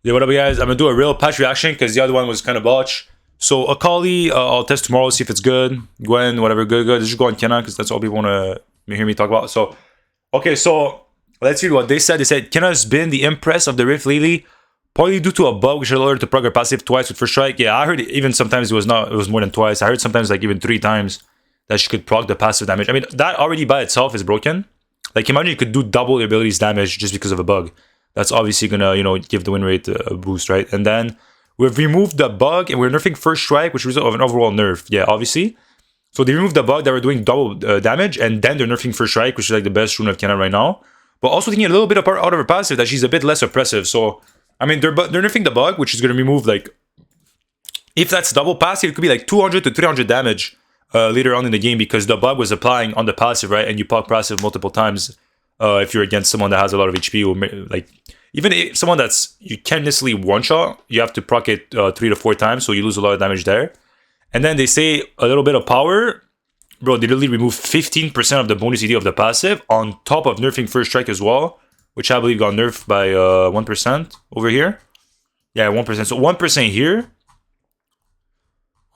Yeah, what up, guys? I'm gonna do a real patch reaction because the other one was kind of botch. So Akali, I'll test tomorrow, see if it's good. Gwen, whatever, good. Just go on Qiyana because that's all people want to hear me talk about. So, okay, so let's read what they said. They said Qiyana has been the empress of the Rift lately, partly due to a bug which allowed her to proc her passive twice with first strike. Yeah, I heard even sometimes it was more than twice. I heard sometimes like even 3 times that she could proc the passive damage. I mean, that already by itself is broken. Like, imagine you could do double your abilities damage just because of a bug. That's obviously gonna, give the win rate a boost, right? And then we've removed the bug and we're nerfing first strike, which results of an overall nerf. Yeah, obviously. So they removed the bug that were doing double damage, and then they're nerfing first strike, which is like the best rune of Qiyana right now. But also taking a little bit apart out of her passive that she's a bit less oppressive. So I mean, they're nerfing the bug, which is gonna remove like, if that's double passive, it could be like 200 to 300 damage later on in the game because the bug was applying on the passive, right? And you proc passive multiple times. If you're against someone that has a lot of HP, or like even if someone that's you can't necessarily one shot, you have to proc it 3 to 4 times, so you lose a lot of damage there. And then they say a little bit of power, bro. They literally remove 15% of the bonus ED of the passive on top of nerfing first strike as well, which I believe got nerfed by 1% over here. Yeah, 1%. So 1% here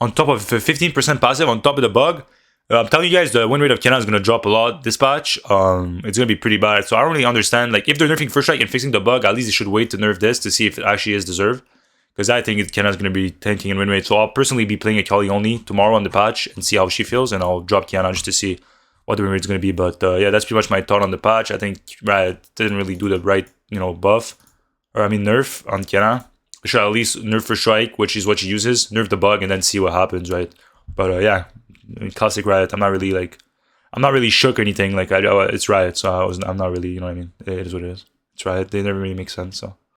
on top of 15% passive on top of the bug. I'm telling you guys, the win rate of Qiyana is going to drop a lot this patch. It's going to be pretty bad. So I don't really understand. Like, if they're nerfing first strike and fixing the bug, at least they should wait to nerf this to see if it actually is deserved. Because I think Qiyana is going to be tanking in win rate. So I'll personally be playing Akali only tomorrow on the patch and see how she feels. And I'll drop Qiyana just to see what the win rate is going to be. But yeah, that's pretty much my thought on the patch. I think Riot didn't really do the right, buff. Or I mean nerf on Qiyana. Should at least nerf first strike, which is what she uses. Nerf the bug and then see what happens, right? But yeah. Classic Riot. I'm not really shook or anything. Like, it's Riot, so I'm not really, you know what I mean? It is what it is. It's Riot. They never really make sense, so.